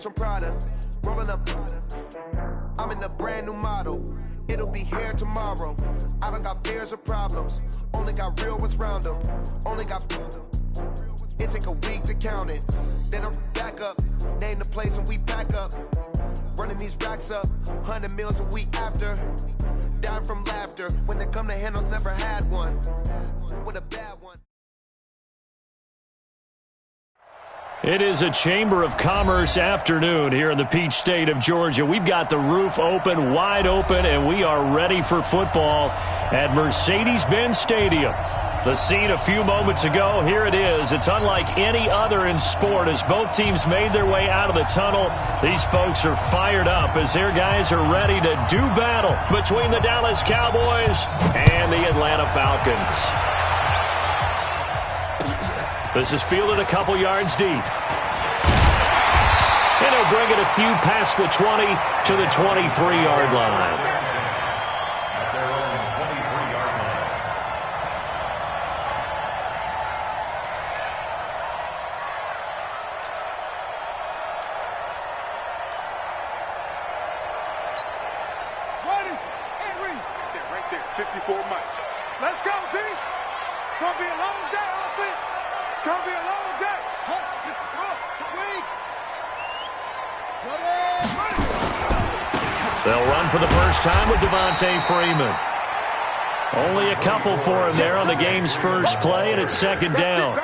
from Prada, rolling up. I'm in a brand new model. It'll be here tomorrow. I don't got fears or problems. Only got real ones round them. Only got. It take a week to count it. Then I'm back up. Name the place and we pack up. Running these racks up. 100 meals a week after. Down from laughter. When they come to handles, never had one. With a bad one. It is a Chamber of Commerce afternoon here in the Peach State of Georgia. We've got the roof open, wide open, and we are ready for football at Mercedes-Benz Stadium. The scene a few moments ago, here it is. It's unlike any other in sport as both teams made their way out of the tunnel. These folks are fired up as their guys are ready to do battle between the Dallas Cowboys and the Atlanta Falcons. This is fielded a couple yards deep. And he'll bring it a few past the 20 to the 23-yard line. Ready, Henry. Right there, 54 Mike. Let's go, D. It's going to be a long day on this. It's going to be a long day. They'll run for the first time with Devontae Freeman. Only a couple for him there on the game's first play, and it's second down.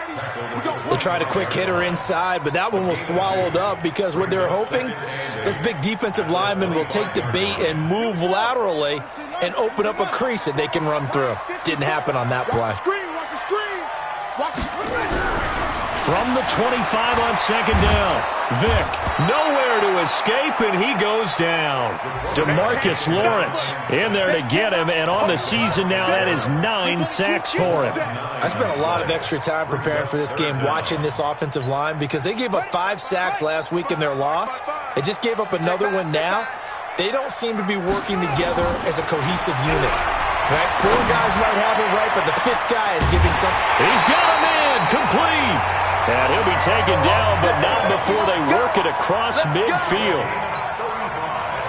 They tried a quick hitter inside, but that one was swallowed up because what they're hoping, this big defensive lineman will take the bait and move laterally and open up a crease that they can run through. Didn't happen on that play. From the 25 on second down, Vick nowhere to escape, and he goes down. DeMarcus Lawrence in there to get him, and on the season now, that is 9 sacks for him. I spent a lot of extra time preparing for this game watching this offensive line because they gave up 5 sacks last week in their loss. They just gave up another one now. They don't seem to be working together as a cohesive unit. Right? 4 guys might have it right, but the 5th guy is giving something. He's got him in, complete. And he'll be taken down, but not before they work it across midfield.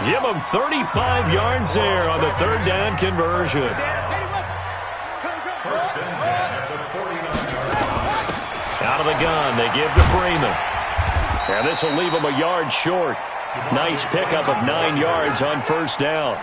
Give him 35 yards there on the third down conversion. Out of the gun, they give to Freeman. And this will leave him a yard short. Nice pickup of 9 yards on first down.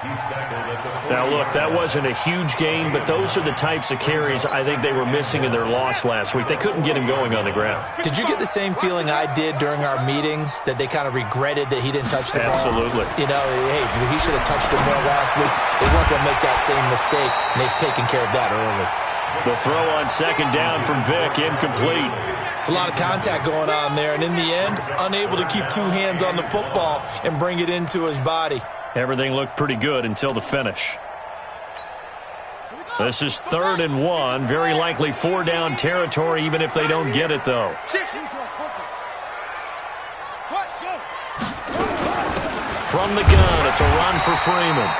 Now, look, that wasn't a huge gain, but those are the types of carries I think they were missing in their loss last week. They couldn't get him going on the ground. Did you get the same feeling I did during our meetings, that they kind of regretted that he didn't touch the ball? Absolutely. You know, hey, he should have touched it more last week. They weren't going to make that same mistake, and they've taken care of that early. The throw on second down from Vick, incomplete. It's a lot of contact going on there, and in the end, unable to keep 2 hands on the football and bring it into his body. Everything looked pretty good until the finish. This is 3rd and 1. Very likely 4-down territory, even if they don't get it, though. From the gun, it's a run for Freeman.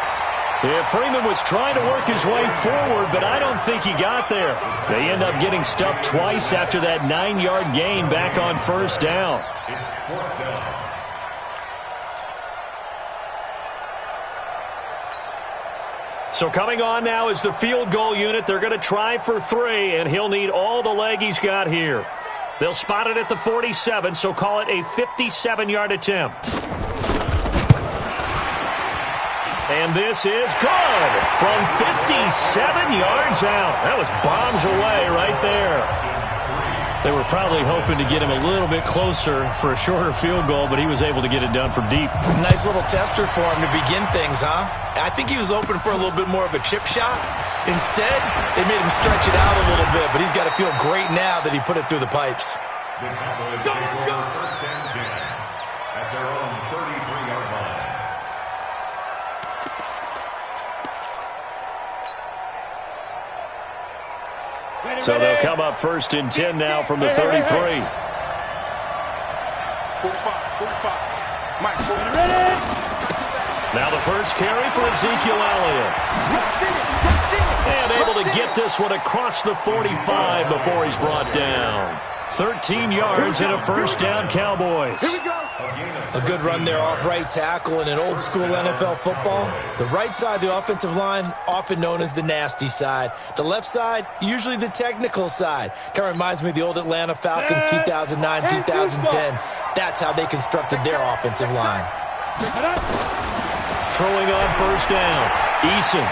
Yeah, Freeman was trying to work his way forward, but I don't think he got there. They end up getting stuffed twice after that 9-yard gain back on first down. So coming on now is the field goal unit. They're going to try for 3, and he'll need all the leg he's got here. They'll spot it at the 47, so call it a 57-yard attempt. And this is good from 57 yards out. That was bombs away right there. They were probably hoping to get him a little bit closer for a shorter field goal, but he was able to get it done from deep. Nice little tester for him to begin things, huh? I think he was open for a little bit more of a chip shot. Instead, they made him stretch it out a little bit, but he's got to feel great now that he put it through the pipes. The Cowboys take over first and 10 at their own 33-yard line. So they'll come up first and 10 now from the 33. 45. Mike, ready. Now the first carry for Ezekiel Elliott. And able to get this one across the 45 before he's brought down. 13 yards and a first down, Cowboys. Here we go. A good run there off right tackle in an old-school NFL football. The right side of the offensive line, often known as the nasty side. The left side, usually the technical side. Kind of reminds me of the old Atlanta Falcons 2009, 2010. That's how they constructed their offensive line. Throwing on first down. Eason.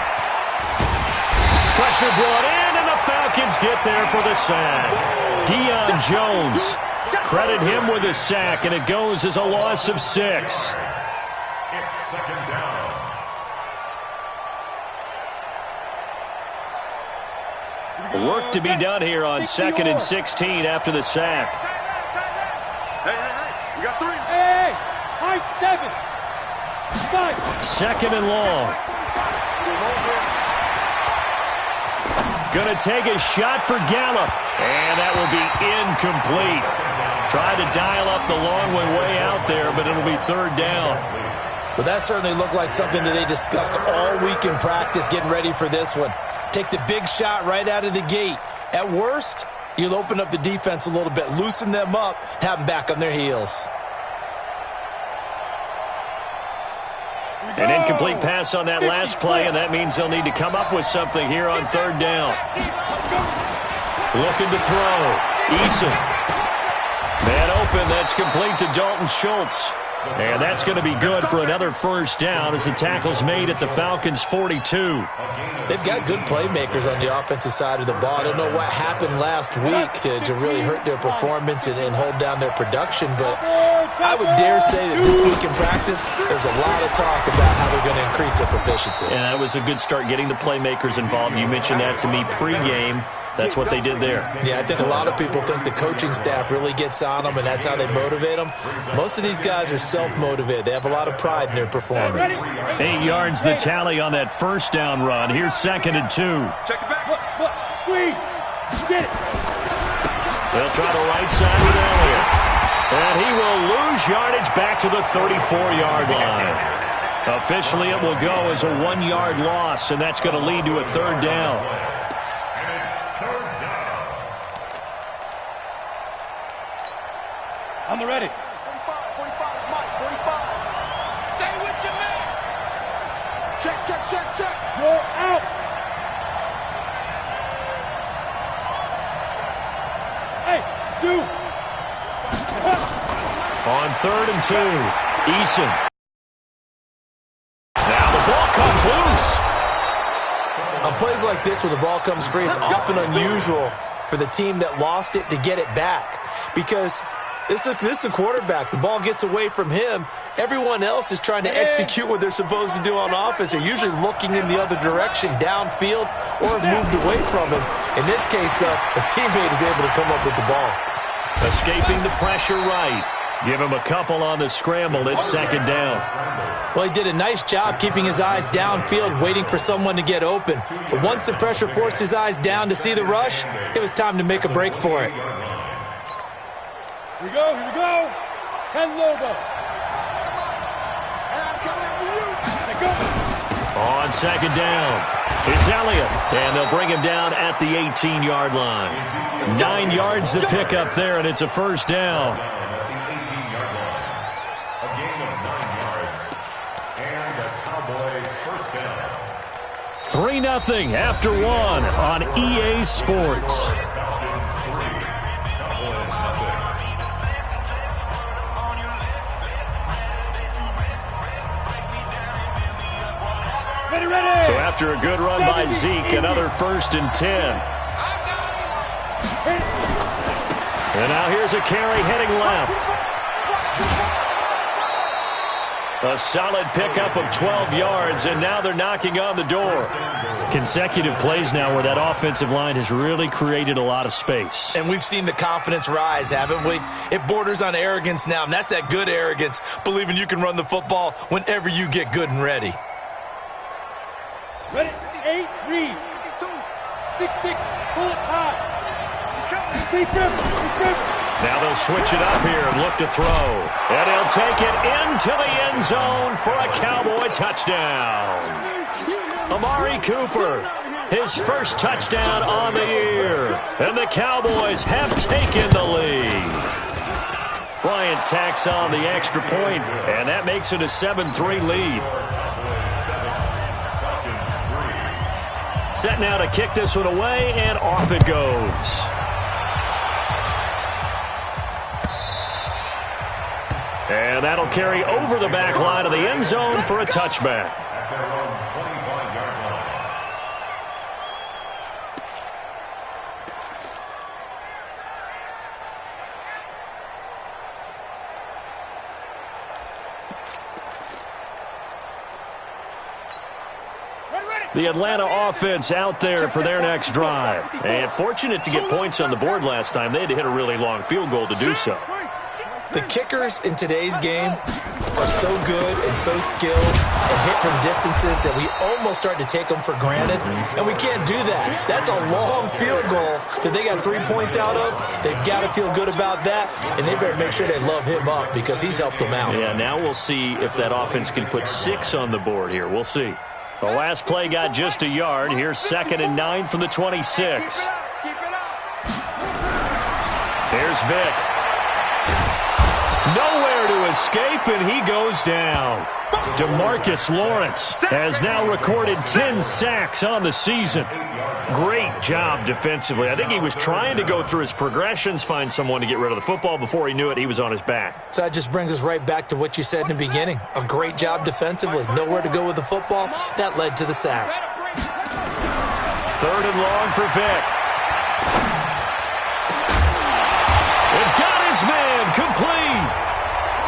Pressure brought in, and the Falcons get there for the sack. Deion Jones. Credit him with a sack, and it goes as a loss of 6. It's second down. Work to be done here on 2nd and 16 after the sack. Hey, we got 3. Hey, high 7. 2nd and long. Going to take a shot for Gallup, and that will be incomplete. Tried to dial up the long way out there, but it'll be 3rd down. Well, that certainly looked like something that they discussed all week in practice getting ready for this one. Take the big shot right out of the gate. At worst, you'll open up the defense a little bit, loosen them up, have them back on their heels. An incomplete pass on that last play, and that means they'll need to come up with something here on 3rd down. Looking to throw. Eason. Man open, that's complete to Dalton Schultz. And that's going to be good for another first down as the tackle's made at the Falcons' 42. They've got good playmakers on the offensive side of the ball. I don't know what happened last week to really hurt their performance and hold down their production, but I would dare say that this week in practice, there's a lot of talk about how they're going to increase their proficiency. And that was a good start getting the playmakers involved. You mentioned that to me pregame. That's what they did there. Yeah, I think a lot of people think the coaching staff really gets on them, and that's how they motivate them. Most of these guys are self-motivated. They have a lot of pride in their performance. 8 yards the tally on that first down run. Here's 2nd and 2. Check it back. Squeeze. Get it. They'll try the right side with Elliott. And he will lose yardage back to the 34-yard line. Officially, it will go as a 1-yard loss, and that's going to lead to a 3rd down. I'm ready. 45, Mike, 45. Stay with your man. Check. You're out. Hey, Sue. On 3rd and 2, Eason. Now the ball comes loose. On plays like this where the ball comes free, it's often unusual for the team that lost it to get it back because this is a quarterback. The ball gets away from him. Everyone else is trying to execute what they're supposed to do on offense. They're usually looking in the other direction, downfield, or have moved away from him. In this case, though, a teammate is able to come up with the ball. Escaping the pressure right. Give him a couple on the scramble. It's 2nd down. Well, he did a nice job keeping his eyes downfield, waiting for someone to get open. But once the pressure forced his eyes down to see the rush, it was time to make a break for it. Here we go. 10 logo. On 2nd down, it's Elliott, and they'll bring him down at the 18-yard line. 9 yards to pick up there, and it's a first down. At the 18-yard line. A gain of 9 yards. And a Cowboys first down. 3-0 after 1 on EA Sports. So after a good run by Zeke, another 1st and 10. And now here's a carry heading left. A solid pickup of 12 yards, and now they're knocking on the door. Consecutive plays now where that offensive line has really created a lot of space. And we've seen the confidence rise, haven't we? It borders on arrogance now, and that's that good arrogance, believing you can run the football whenever you get good and ready. Ready, 8, read. 6-6, pull it high. Now they'll switch it up here and look to throw. And he'll take it into the end zone for a Cowboy touchdown. Amari Cooper, his first touchdown on the year. And the Cowboys have taken the lead. Bryant tacks on the extra point, and that makes it a 7-3 lead. Set now to kick this one away, and off it goes. And that'll carry over the back line of the end zone for a touchback. The Atlanta offense out there for their next drive. And fortunate to get points on the board last time. They had to hit a really long field goal to do so. The kickers in today's game are so good and so skilled and hit from distances that we almost start to take them for granted. And we can't do that. That's a long field goal that they got 3 points out of. They've got to feel good about that, and they better make sure they love him up because he's helped them out. Yeah, now we'll see if that offense can put 6 on the board here. We'll see. The last play got just a yard. Here's 2nd and 9 from the 26. Here's Vick. Nowhere to escape, and he goes down. DeMarcus Lawrence has now recorded 10 sacks on the season. Great job defensively. I think he was trying to go through his progressions, find someone to get rid of the football. Before he knew it, he was on his back. So that just brings us right back to what you said in the beginning. A great job defensively. Nowhere to go with the football. That led to the sack. 3rd and long for Vick. It got his man complete.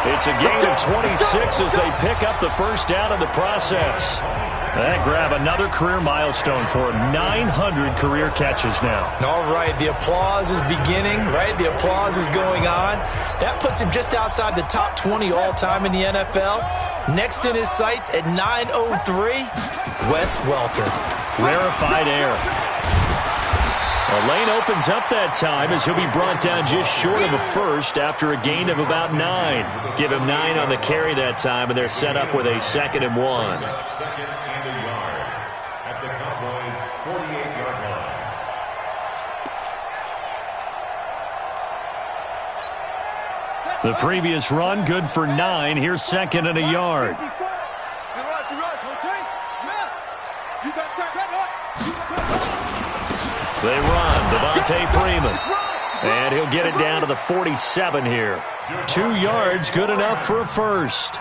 It's a gain of 26 as they pick up the first down in the process. That grab another career milestone for him. 900 career catches now. All right, the applause is beginning, right? The applause is going on. That puts him just outside the top 20 all-time in the NFL. Next in his sights at 903, Wes Welker. Rarefied air. The lane opens up that time as he'll be brought down just short of a first after a gain of about 9. Give him 9 on the carry that time, and they're set up with a 2nd and 1. 2nd and a yard at the Cowboys' 48-yard line. The previous run good for 9. Here's 2nd and a yard. They run, Devontae Freeman. And he'll get it down to the 47 here. 2 yards, good enough for a first.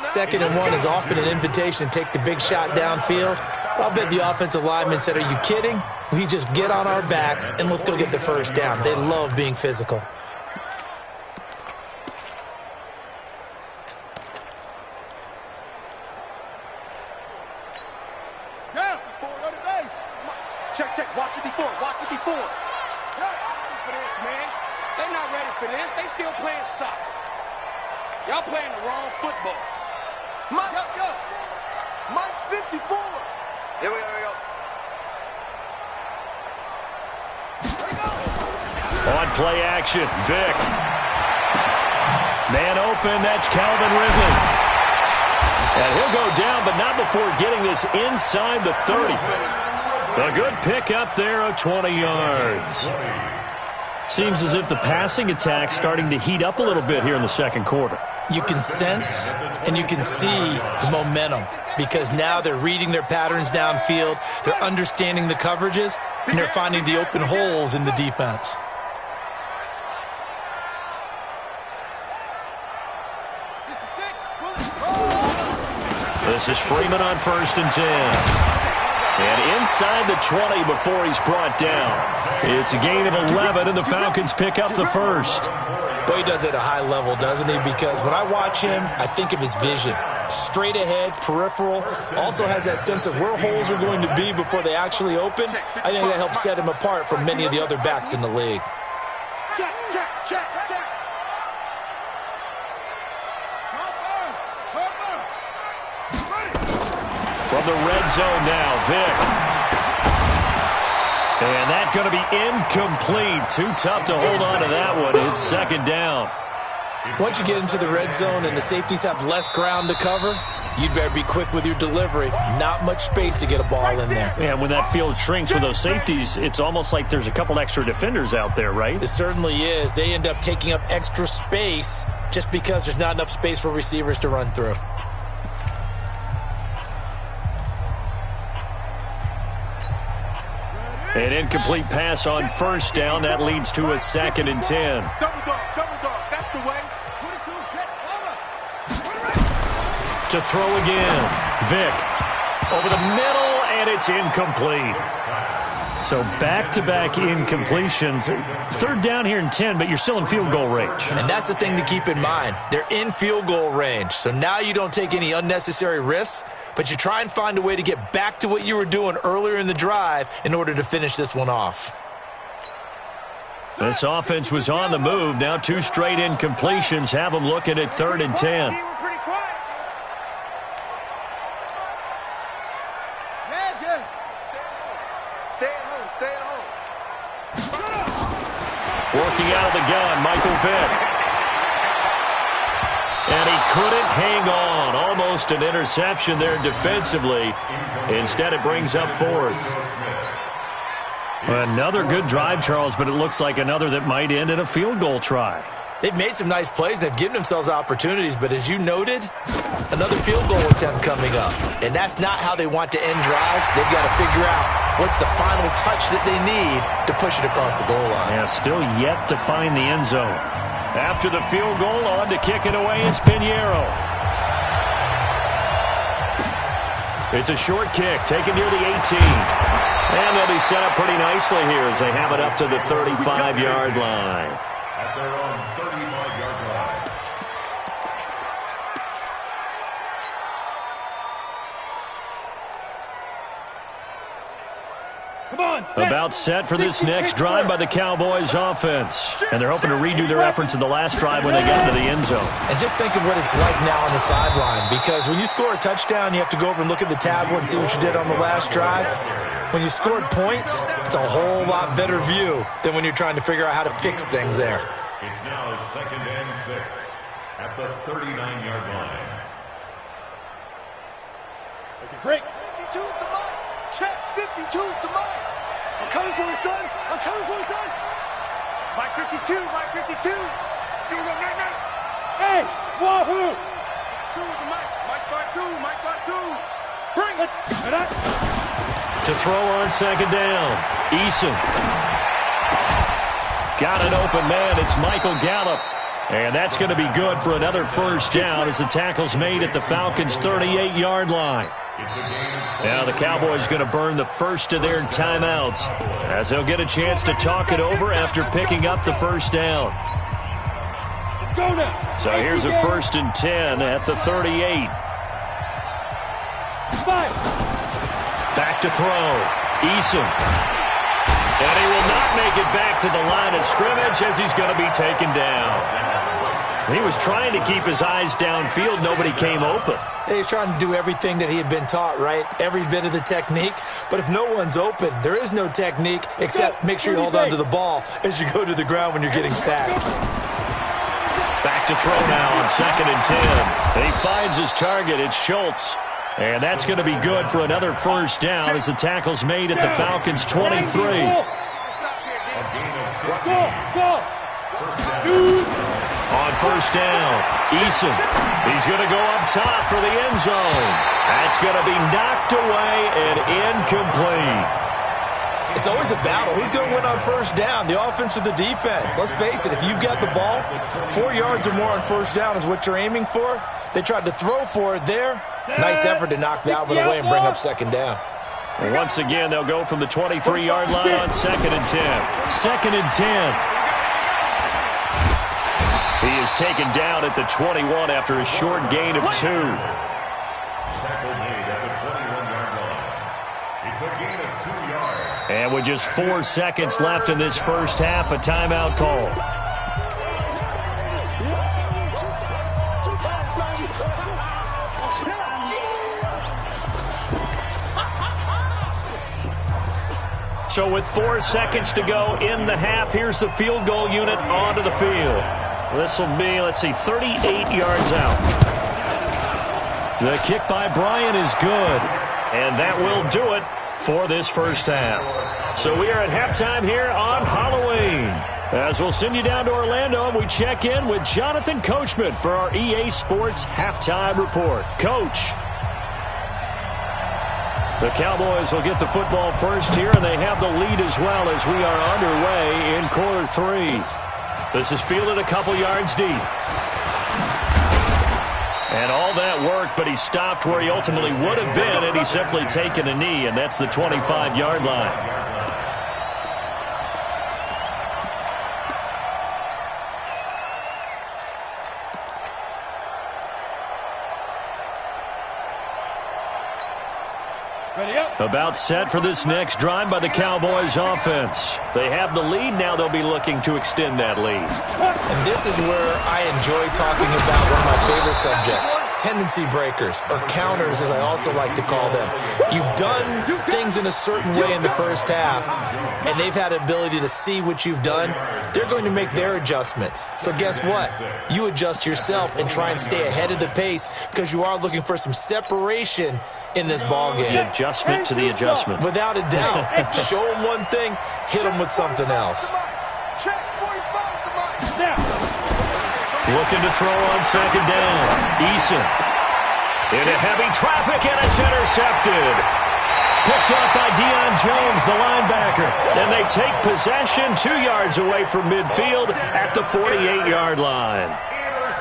2nd and 1 is often an invitation to take the big shot downfield. I'll bet the offensive lineman said, are you kidding? We just get on our backs and let's go get the first down. They love being physical. Check. Watch 54. For this, man. They're not ready for this. They still playing soccer. Y'all playing the wrong football. Mike 54. Here we go. On play action, Vick. Man open, that's Calvin Ridley. And he'll go down, but not before getting this inside the 30. A good pick up there of 20 yards. Seems as if the passing attack's starting to heat up a little bit here in the second quarter. You can sense and you can see the momentum because now they're reading their patterns downfield, they're understanding the coverages, and they're finding the open holes in the defense. This is Freeman on 1st and 10. And inside the 20 before he's brought down. It's a gain of 11, and the Falcons pick up the first. Boy, he does it at a high level, doesn't he? Because when I watch him, I think of his vision. Straight ahead, peripheral. Also has that sense of where holes are going to be before they actually open. I think that helps set him apart from many of the other backs in the league. Check. From the red zone now, Vick. And that's going to be incomplete. Too tough to hold on to that one. It's 2nd down. Once you get into the red zone and the safeties have less ground to cover, you'd better be quick with your delivery. Not much space to get a ball in there. Yeah, when that field shrinks with those safeties, it's almost like there's a couple extra defenders out there, right? It certainly is. They end up taking up extra space just because there's not enough space for receivers to run through. An incomplete pass on first down. That leads to a 2nd and 10. Double dog, that's the way. To throw again. Vick over the middle, and it's incomplete. So back-to-back incompletions. 3rd down here and 10, but you're still in field goal range. And that's the thing to keep in mind. They're in field goal range. So now you don't take any unnecessary risks, but you try and find a way to get back to what you were doing earlier in the drive in order to finish this one off. This offense was on the move. Now 2 straight incompletions have them looking at 3rd and 10. Working out of the gun, Michael Vick. And he couldn't hang on. Almost an interception there defensively. Instead, it brings up 4th. Another good drive, Charles, but it looks like another that might end in a field goal try. They've made some nice plays. They've given themselves opportunities, but as you noted, another field goal attempt coming up. And that's not how they want to end drives. They've got to figure out what's the final touch that they need to push it across the goal line. Yeah, still yet to find the end zone. After the field goal, on to kick it away is Pinheiro. It's a short kick, taken near the 18. And they'll be set up pretty nicely here as they have it up to the 35-yard line. At their own 35-yard line. About set for this next drive by the Cowboys offense. And they're hoping to redo their efforts in the last drive when they get into the end zone. And just think of what it's like now on the sideline, because when you score a touchdown, you have to go over and look at the tablet and see what you did on the last drive. When you scored points, it's a whole lot better view than when you're trying to figure out how to fix things there. It's now 2nd and 6 at the 39-yard line. Break. 52's the mic. Check. 52's the mic. I'm coming for you, son. I'm coming for you, son. Mike 52. Mike 52. You go, night. Hey, wahoo. Who's the mic? Mike 52. Mike 52. Bring it. To throw on 2nd down. Eason. Got an open man. It's Michael Gallup. And that's going to be good for another first down as the tackle's made at the Falcons' 38-yard line. Now the Cowboys going to burn the first of their timeouts as they'll get a chance to talk it over after picking up the first down. So here's a 1st and 10 at the 38. Back to throw. Eason. And he will not make it back to the line of scrimmage as he's going to be taken down. He was trying to keep his eyes downfield. Nobody came open. He's trying to do everything that he had been taught, right? Every bit of the technique. But if no one's open, there is no technique except make sure you hold on to the ball as you go to the ground when you're getting sacked. Back to throw now on 2nd and 10. And he finds his target. It's Schultz. And that's going to be good for another first down as the tackle's made at the Falcons' 23. On first down, Eason. He's going to go up top for the end zone. That's going to be knocked away and incomplete. It's always a battle. Who's going to win on first down, the offense or the defense? Let's face it, if you've got the ball, 4 yards or more on first down is what you're aiming for. They tried to throw for it there. Nice effort to knock that one away and bring up 2nd down. Once again, they'll go from the 23-yard line on 2nd and 10. 2nd and 10. He is taken down at the 21 after a short gain of 2. Tackle made at the 21-yard line. It's a gain of 2 yards. And with just 4 seconds left in this first half, a timeout call. So with 4 seconds to go in the half, here's the field goal unit onto the field. This will be, let's see, 38 yards out. The kick by Bryant is good. And that will do it for this first half. So we are at halftime here on Halloween. As we'll send you down to Orlando, and we check in with Jonathan Coachman for our EA Sports Halftime Report. Coach. The Cowboys will get the football first here, and they have the lead as well as we are underway in quarter 3. This is fielded a couple yards deep. And all that worked, but he stopped where he ultimately would have been had he simply taken a knee, and that's the 25-yard line. About set for this next drive by the Cowboys offense. They have the lead. Now they'll be looking to extend that lead. And this is where I enjoy talking about one of my favorite subjects, tendency breakers, or counters as I also like to call them. You've done things in a certain way in the first half, and they've had the ability to see what you've done. They're going to make their adjustments. So guess what? You adjust yourself and try and stay ahead of the pace because you are looking for some separation in this ball game. The adjustment to the adjustment. Without a doubt. Show them one thing, hit them with something else. Looking to throw on second down. Eason. Into heavy traffic, and it's intercepted. Picked up by Deion Jones, the linebacker. And they take possession 2 yards away from midfield at the 48-yard line.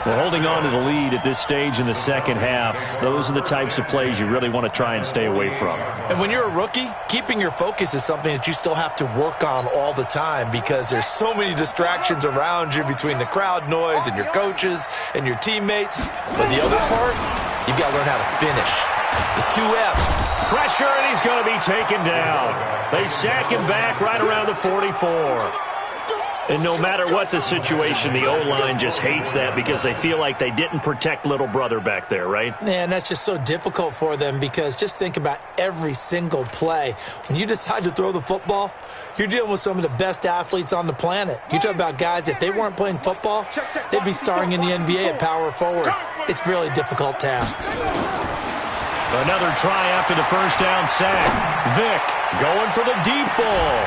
Well, holding on to the lead at this stage in the second half, those are the types of plays you really want to try and stay away from. And when you're a rookie, keeping your focus is something that you still have to work on all the time because there's so many distractions around you between the crowd noise and your coaches and your teammates. But the other part, you've got to learn how to finish. The 2 F's. Pressure, and he's going to be taken down. They sack him back right around the 44. And no matter what the situation, the O-line just hates that because they feel like they didn't protect little brother back there, right? Man, that's just so difficult for them because just think about every single play. When you decide to throw the football, you're dealing with some of the best athletes on the planet. You talk about guys, if they weren't playing football, they'd be starring in the NBA at power forward. It's a really difficult task. Another try after the first down sack. Vick going for the deep ball.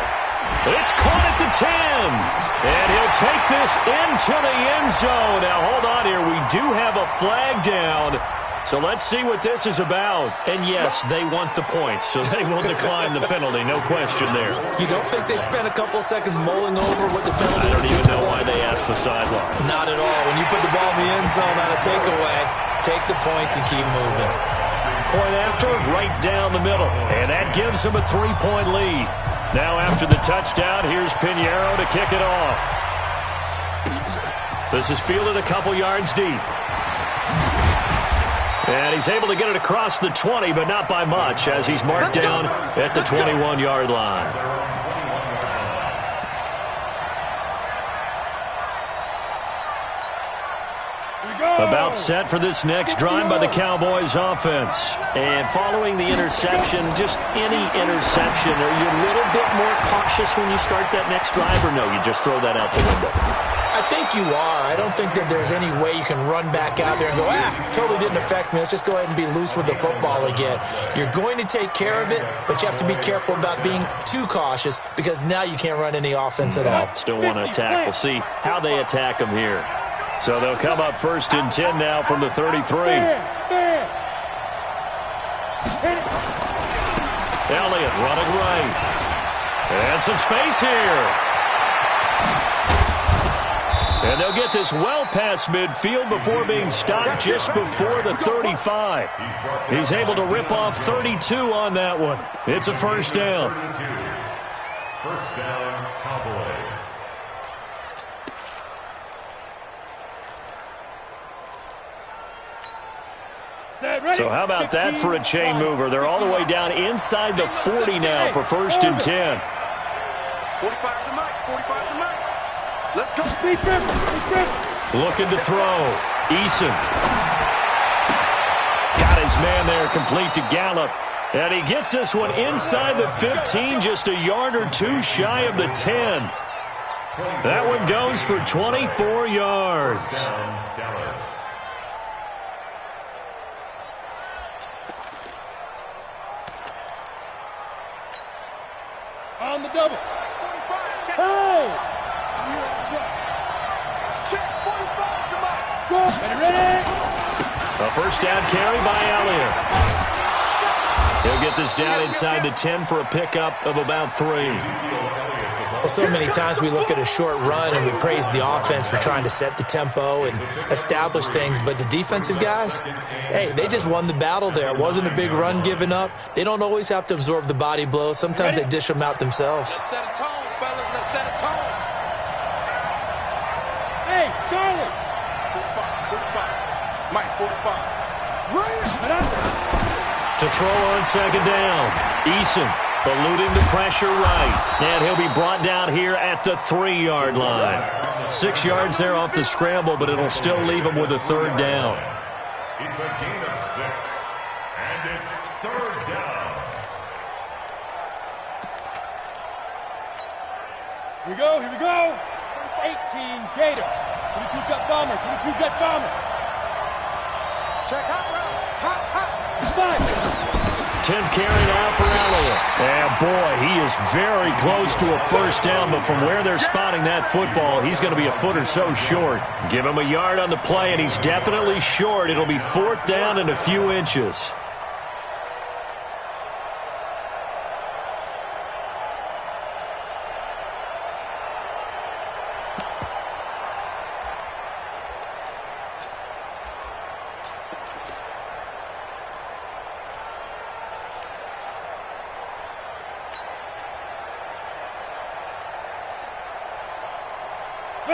It's caught at the 10, and he'll take this into the end zone. Now, hold on here. We do have a flag down, so let's see what this is about. And, yes, they want the points, so they will decline the penalty. No question there. You don't think they spent a couple seconds mulling over what the penalty? I don't even know why they asked the sideline. Not at all. When you put the ball in the end zone on a takeaway, take the points and keep moving. Point after, right down the middle, and that gives them a 3-point lead. Now after the touchdown, here's Pinheiro to kick it off. This is fielded a couple yards deep. And he's able to get it across the 20, but not by much, as he's marked down at the 21-yard line. About set for this next drive by the Cowboys offense. And following the interception, just any interception, are you a little bit more cautious when you start that next drive, or no, you just throw that out the window? I think you are. I don't think that there's any way you can run back out there and go, totally didn't affect me. Let's just go ahead and be loose with the football again. You're going to take care of it, but you have to be careful about being too cautious because now you can't run any offense at all. Still want to attack. We'll see how they attack them here. So they'll come up 1st and 10 now from the 33. Elliott running right. And some space here. And they'll get this well past midfield before being stopped just before the 35. He's able to rip off 32 on that one. It's a first down. First down, Cowboys. So how about that for a chain mover? They're all the way down inside the 40 now for 1st and 10. 45 to Mike. 45 to Mike. Let's go. Defense. Looking to throw. Eason. Got his man there complete to Gallup. And he gets this one inside the 15, just a yard or two shy of the 10. That one goes for 24 yards. First down, Dallas. On the double. Hey! Check 45 to Mike. Go. Ready? A first down carry by Elliott. He'll get this down inside the 10 for a pickup of about 3. Well, so many times we look at a short run and we praise the offense for trying to set the tempo and establish things, but the defensive guys, hey, they just won the battle there. It wasn't a big run given up. They don't always have to absorb the body blows. Sometimes they dish them out themselves. Let's set a tone, fellas. Let's set a tone. Hey, Charlie. 45. Mike, 45. To throw on second down, Eason eluding the pressure right. And he'll be brought down here at the 3-yard line. 6 yards there off the scramble, but it'll still leave him with a third down. It's a gain of 6, and it's third down. Here we go, here we go. 18 Gator. 22 Jet Bomber, 22 Jet Bomber. Check hot route. Hot. 10th carry now for Elliott. And boy, he is very close to a first down, but from where they're spotting that football, he's going to be a foot or so short. Give him a yard on the play, and he's definitely short. It'll be 4th down and a few inches.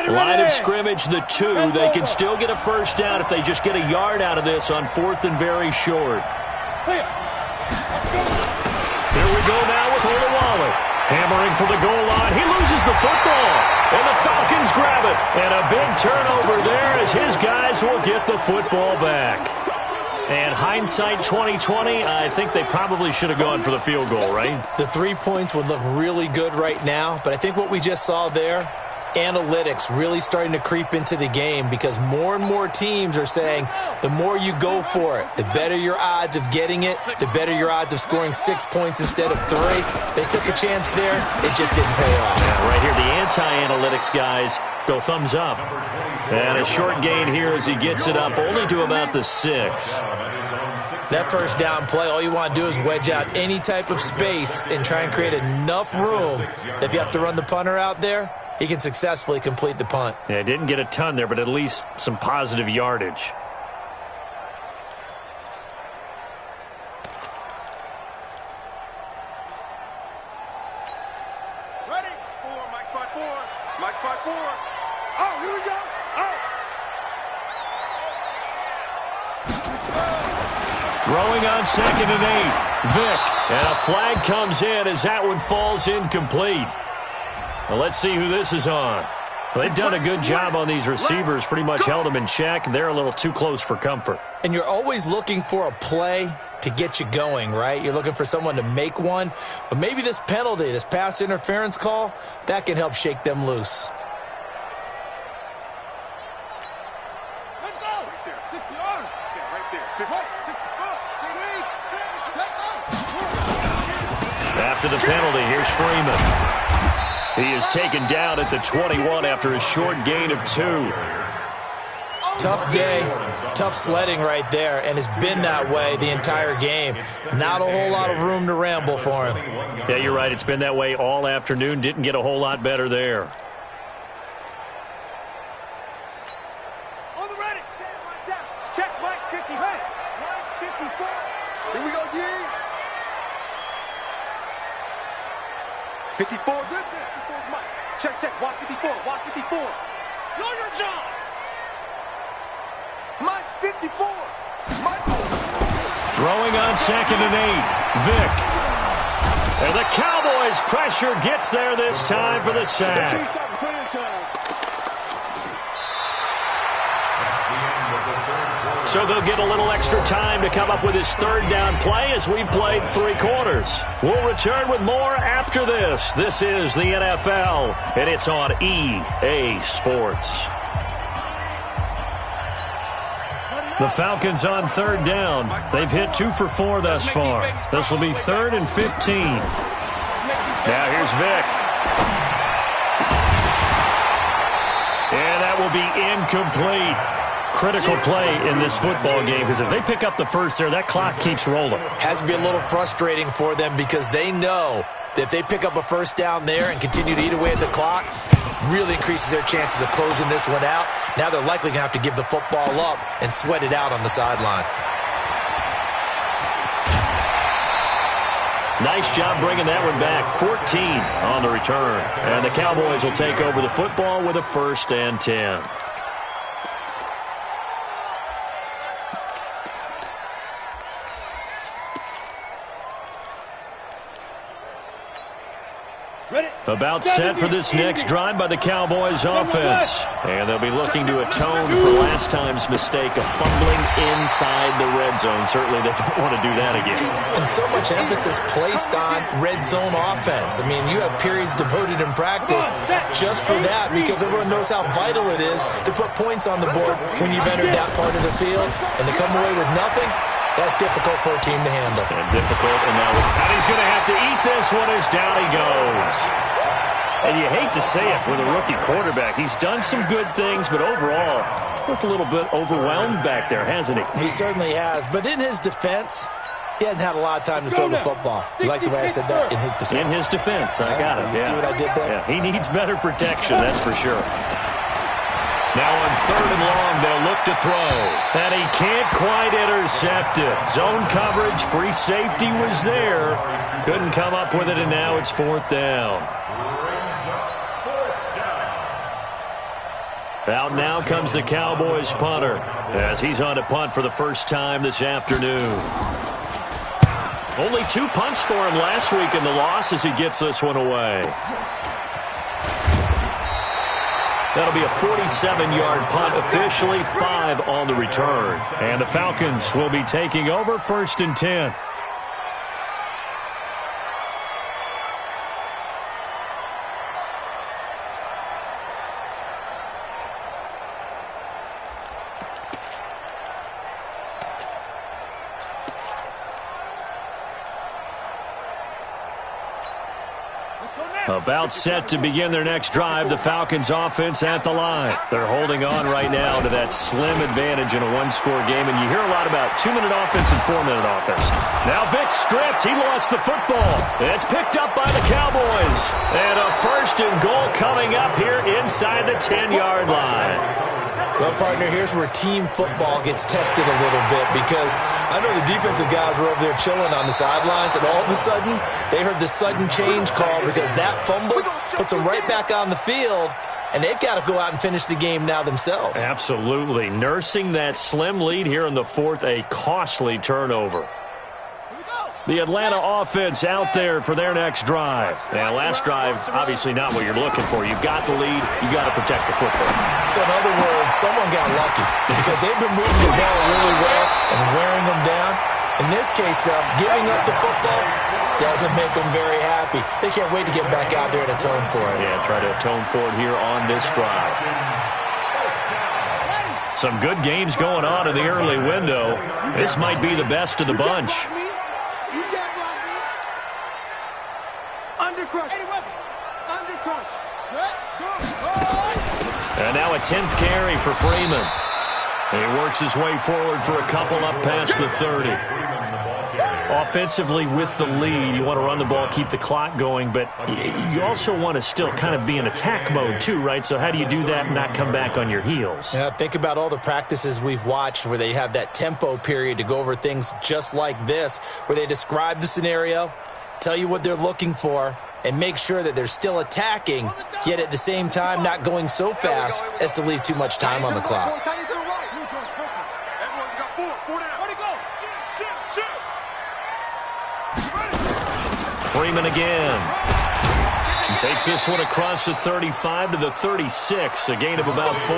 Line of scrimmage, the 2. They can still get a first down if they just get a yard out of this on 4th and very short. Here we go now with Olawale. Hammering for the goal line. He loses the football. And the Falcons grab it. And a big turnover there as his guys will get the football back. And hindsight 2020, I think they probably should have gone for the field goal, right? The 3 points would look really good right now, but I think what we just saw there, analytics really starting to creep into the game because more and more teams are saying the more you go for it, the better your odds of getting it, the better your odds of scoring 6 points instead of 3. They took a chance there. It just didn't pay off. Yeah, right here, the anti-analytics guys go thumbs up. And a short gain here as he gets it up only to about the 6. That first down play, all you want to do is wedge out any type of space and try and create enough room that if you have to run the punter out there, he can successfully complete the punt. Yeah, didn't get a ton there, but at least some positive yardage. Ready? 4, Mike spot 4. Mike spot 4. Oh, here we go. Throwing on 2nd and 8. Vick. And a flag comes in as that one falls incomplete. Well, let's see who this is on. Well, they've done a good job on these receivers, pretty much held them in check. They're a little too close for comfort. And you're always looking for a play to get you going, right? You're looking for someone to make one. But maybe this penalty, this pass interference call, that can help shake them loose. Let's go. Right there. 60 yards. Yeah, right there. 64. After the penalty, here's Freeman. He is taken down at the 21 after a short gain of 2. Tough day, tough sledding right there, and it's been that way the entire game. Not a whole lot of room to ramble for him. Yeah, you're right. It's been that way all afternoon. Didn't get a whole lot better there. On the ready. Check Mike 50. Hey, Mike 54. Here we go, G. 54 is it? 54 is Mike. Check. Watch 54. Watch 54. Know your job. Mike's 54. Mike. Throwing on 2nd and 8. Vick. And the Cowboys' pressure gets there this time for the sack. So they'll get a little extra time to come up with his third down play as we've played 3 quarters. We'll return with more after this. This is the NFL, and it's on EA Sports. The Falcons on third down. They've hit 2 for 4 thus far. This will be 3rd and 15. Now here's Vic. And that will be incomplete. Critical play in this football game because if they pick up the first there, that clock keeps rolling. Has to be a little frustrating for them because they know that if they pick up a first down there and continue to eat away at the clock, really increases their chances of closing this one out. Now they're likely going to have to give the football up and sweat it out on the sideline. Nice job bringing that one back. 14 on the return. And the Cowboys will take over the football with a 1st and 10. About set for this next drive by the Cowboys offense. And they'll be looking to atone for last time's mistake of fumbling inside the red zone. Certainly they don't want to do that again. And so much emphasis placed on red zone offense. I mean, you have periods devoted in practice just for that because everyone knows how vital it is to put points on the board when you've entered that part of the field. And to come away with nothing, that's difficult for a team to handle. And difficult, and now he's going to have to eat this one as down he goes. And you hate to say it with a rookie quarterback. He's done some good things, but overall, looked a little bit overwhelmed back there, hasn't he? He certainly has. But in his defense, he hasn't had a lot of time to throw the football. You like the way I said that? In his defense. In his defense. I got it. You see what I did there? Yeah, he needs better protection, that's for sure. Now on 3rd and long, they'll look to throw. And he can't quite intercept it. Zone coverage, free safety was there. Couldn't come up with it, and now it's 4th down. Out now comes the Cowboys punter as he's on to punt for the first time this afternoon. Only 2 punts for him last week in the loss as he gets this one away. That'll be a 47-yard punt, officially 5 on the return. And the Falcons will be taking over 1st and 10. About set to begin their next drive, the Falcons offense at the line. They're holding on right now to that slim advantage in a 1-score game, and you hear a lot about 2-minute offense and 4-minute offense. Now Vic stripped. He lost the football. It's picked up by the Cowboys. And a 1st and goal coming up here inside the 10-yard line. Well, partner, here's where team football gets tested a little bit because I know the defensive guys were over there chilling on the sidelines, and all of a sudden, they heard the sudden change call because that fumble puts them right back on the field, and they've got to go out and finish the game now themselves. Absolutely. Nursing that slim lead here in the 4th, a costly turnover. The Atlanta offense out there for their next drive. Now, last drive, obviously not what you're looking for. You've got the lead. You've got to protect the football. So, in other words, someone got lucky because they've been moving the ball really well and wearing them down. In this case, though, giving up the football doesn't make them very happy. They can't wait to get back out there and atone for it. Yeah, try to atone for it here on this drive. Some good games going on in the early window. This might be the best of the bunch. And now a 10th carry for Freeman. He works his way forward for a couple up past the 30. Offensively with the lead, you want to run the ball, keep the clock going, but you also want to still kind of be in attack mode too, right? So how do you do that and not come back on your heels? Yeah, think about all the practices we've watched where they have that tempo period to go over things just like this, where they describe the scenario, tell you what they're looking for, and make sure that they're still attacking, yet at the same time not going so fast as to leave too much time on the clock. Freeman again. And takes this one across the 35 to the 36, a gain of about 4.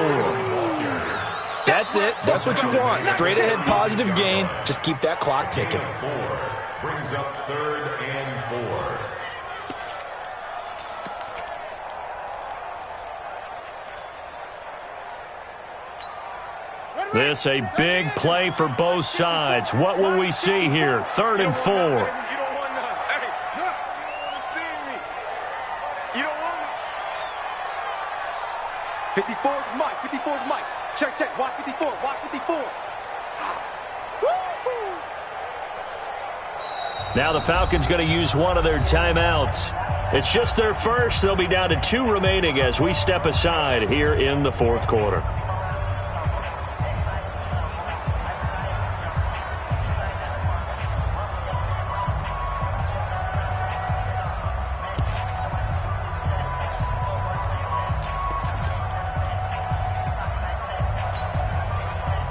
That That's it. That's what you want. Straight ahead positive gain. Just keep that clock ticking. 4 brings up 3rd and 4. This a big play for both sides. What will we see here? 3rd and 4. You don't want none. Hey, you don't want to see me. You don't want me. 54 is Mike. 54 is Mike. Check, check. Watch 54. Watch 54. Now the Falcons going to use one of their timeouts. It's just their first. They'll be down to 2 remaining as we step aside here in the 4th quarter.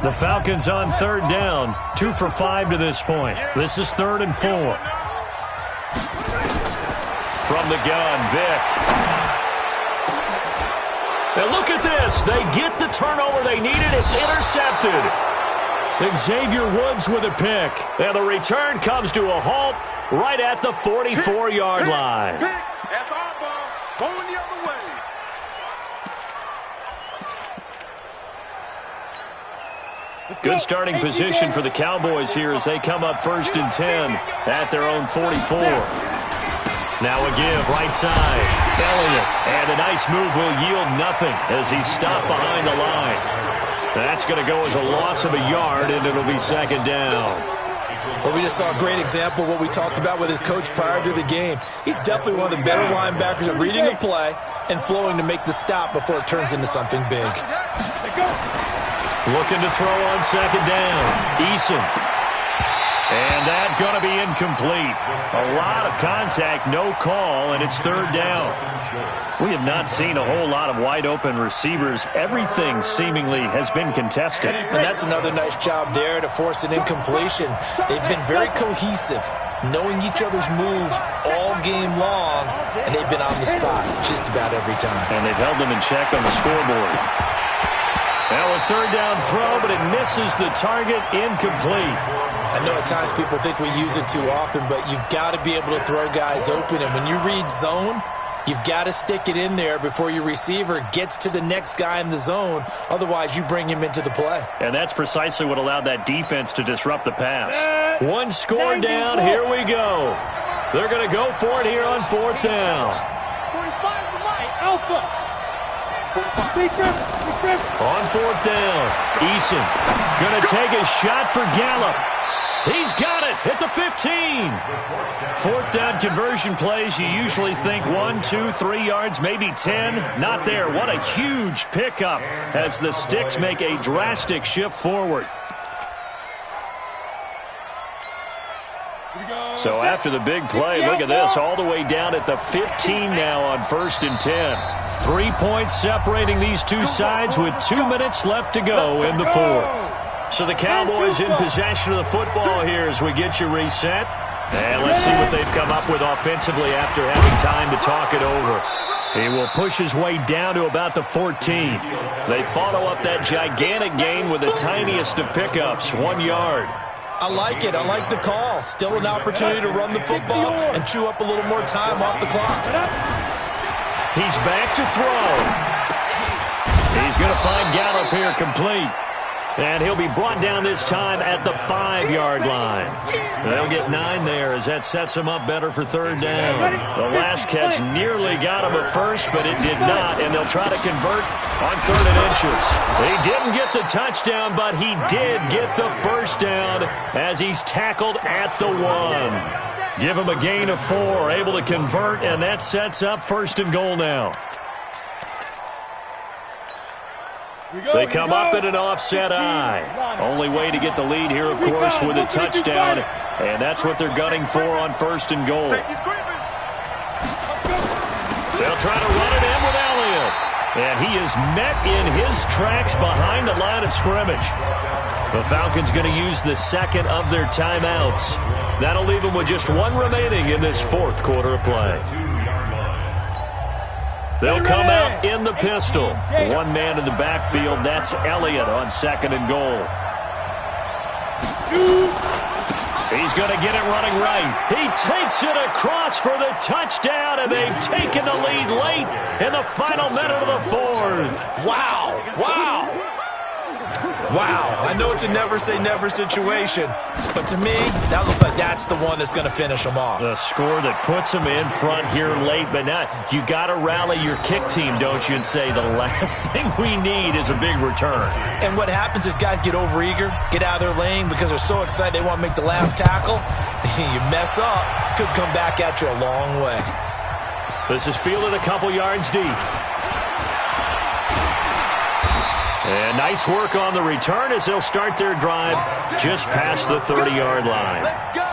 The Falcons on 3rd down, 2 for 5 to this point. This is 3rd and 4. From the gun, Vic. And look at this. They get the turnover they needed. It's intercepted. Xavier Woods with a pick. And the return comes to a halt right at the 44-yard line. That's our ball. Going the other way. Good starting position for the Cowboys here as they come up 1st and 10 at their own 44. Now a give, right side. Elliott, and a nice move will yield nothing as he's stopped behind the line. That's going to go as a loss of a yard, and it'll be 2nd down. Well, we just saw a great example of what we talked about with his coach prior to the game. He's definitely one of the better linebackers at reading a play and flowing to make the stop before it turns into something big. Looking to throw on 2nd down. Eason. And that's going to be incomplete. A lot of contact, no call, and it's 3rd down. We have not seen a whole lot of wide-open receivers. Everything seemingly has been contested. And that's another nice job there to force an incompletion. They've been very cohesive, knowing each other's moves all game long, and they've been on the spot just about every time. And they've held them in check on the scoreboard. Now a 3rd down throw, but it misses the target, incomplete. I know at times people think we use it too often, but you've got to be able to throw guys open. And when you read zone, you've got to stick it in there before your receiver gets to the next guy in the zone. Otherwise, you bring him into the play. And that's precisely what allowed that defense to disrupt the pass. One score down. Here we go. They're going to go for it here on 4th down. 45 to Mike. Alpha. On 4th down, Eason going to take a shot for Gallup. He's got it at the 15. 4th down conversion plays, you usually think 1, 2, 3 yards, maybe 10. Not there. What a huge pickup as the Sticks make a drastic shift forward. So after the big play, look at this, all the way down at the 15 now on 1st and 10. 3 points separating these two sides with 2 minutes left to go in the 4th. So the Cowboys in possession of the football here as we get you reset. And let's see what they've come up with offensively after having time to talk it over. He will push his way down to about the 14. They follow up that gigantic gain with the tiniest of pickups, 1 yard. I like it. I like the call. Still an opportunity to run the football and chew up a little more time off the clock. He's back to throw. He's going to find Gallup here complete. And he'll be brought down this time at the 5-yard line. They'll get 9 there as that sets him up better for 3rd down. The last catch nearly got him a first, but it did not, and they'll try to convert on 3rd and inches. He didn't get the touchdown, but he did get the first down as he's tackled at the 1. Give him a gain of 4, able to convert, and that sets up 1st and goal now. They come up at an offset eye. Only way to get the lead here, of course, with a touchdown. And that's what they're gunning for on 1st and goal. They'll try to run it in with Elliott. And he is met in his tracks behind the line of scrimmage. The Falcons going to use the 2nd of their timeouts. That'll leave them with just 1 remaining in this 4th quarter of play. They'll come out in the pistol. One man in the backfield. That's Elliott on 2nd and goal. He's going to get it running right. He takes it across for the touchdown, and they've taken the lead late in the final minute of the 4th. Wow. Wow. Wow, I know it's a never-say-never situation, but to me, that looks like that's the one that's going to finish them off. The score that puts them in front here late, but now you got to rally your kick team, don't you, and say the last thing we need is a big return. And what happens is guys get overeager, get out of their lane because they're so excited they want to make the last tackle. You mess up, could come back at you a long way. This is fielded a couple yards deep. And nice work on the return as they'll start their drive just past the 30-yard line. Let's go.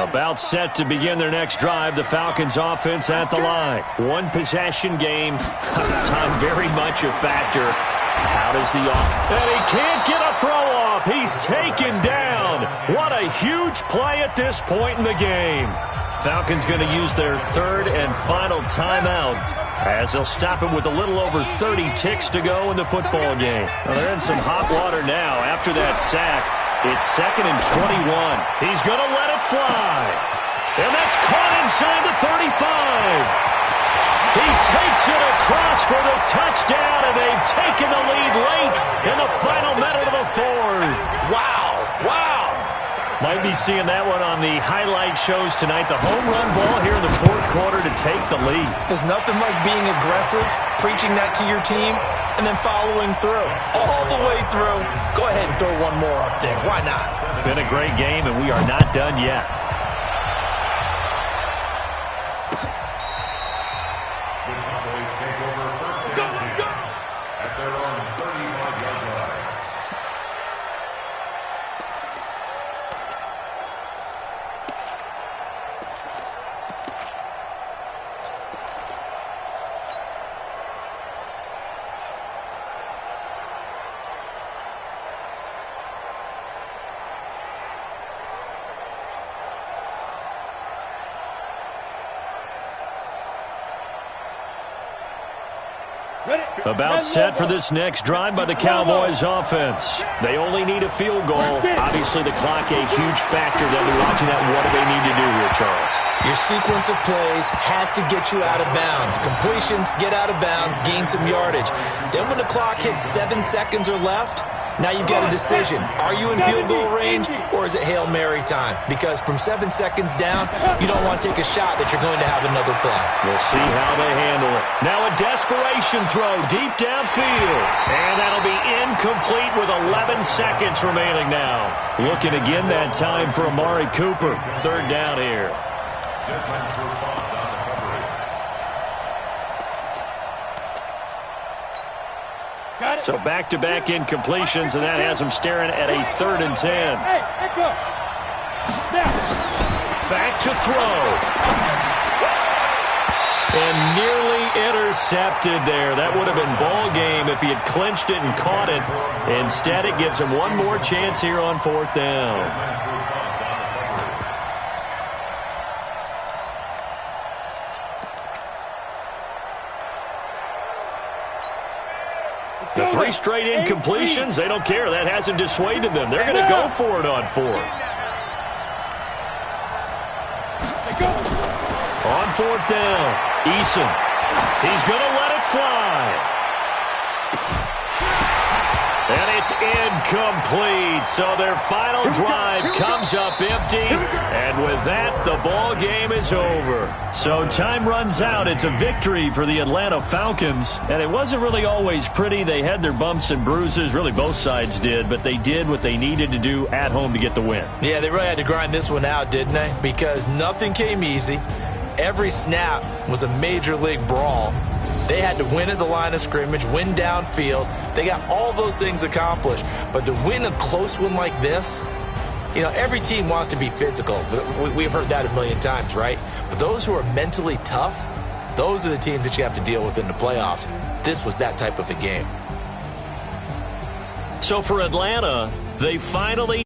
About set to begin their next drive, the Falcons offense at the line. One possession game. Time very much a factor. How does the and he can't get a throw off. He's taken down. What a huge play at this point in the game. Falcons going to use their 3rd and final timeout as they'll stop it with a little over 30 ticks to go in the football game. Well, they're in some hot water now after that sack. It's 2nd and 21. He's going to let it fly. And that's caught inside the 35. He takes it across for the touchdown, and they've taken the lead late in the final minute of the 4th. Wow, wow. Might be seeing that one on the highlight shows tonight. The home run ball here in the 4th quarter to take the lead. There's nothing like being aggressive, preaching that to your team, and then following through. All the way through. Go ahead and throw one more up there. Why not? Been a great game, and we are not done yet. About set for this next drive by the Cowboys offense. They only need a field goal. Obviously, the clock a huge factor. They'll be watching that. What do they need to do here, Charles? Your sequence of plays has to get you out of bounds. Completions, get out of bounds, gain some yardage. Then when the clock hits 7 seconds or left, now you've got a decision. Are you in field goal range, or is it Hail Mary time? Because from 7 seconds down, you don't want to take a shot that you're going to have another play. We'll see how they handle it. Now a desperation throw deep downfield. And that'll be incomplete with 11 seconds remaining now. Looking again that time for Amari Cooper. 3rd down here. So back-to-back incompletions, and that has them staring at a 3rd and 10. Back to throw. And nearly intercepted there. That would have been ball game if he had clinched it and caught it. Instead, it gives him one more chance here on 4th down. The 3 straight incompletions, they don't care. That hasn't dissuaded them. They're going to go for it on 4th. On 4th down, Eason. He's going to let it fly. And it's incomplete. So their final drive comes up empty. And with that, the ball game is over. So time runs out. It's a victory for the Atlanta Falcons. And it wasn't really always pretty. They had their bumps and bruises. Really, both sides did. But they did what they needed to do at home to get the win. Yeah, they really had to grind this one out, didn't they? Because nothing came easy. Every snap was a major league brawl. They had to win at the line of scrimmage, win downfield. They got all those things accomplished. But to win a close one like this, you know, every team wants to be physical. We've heard that a million times, right? But those who are mentally tough, those are the teams that you have to deal with in the playoffs. This was that type of a game. So for Atlanta, they finally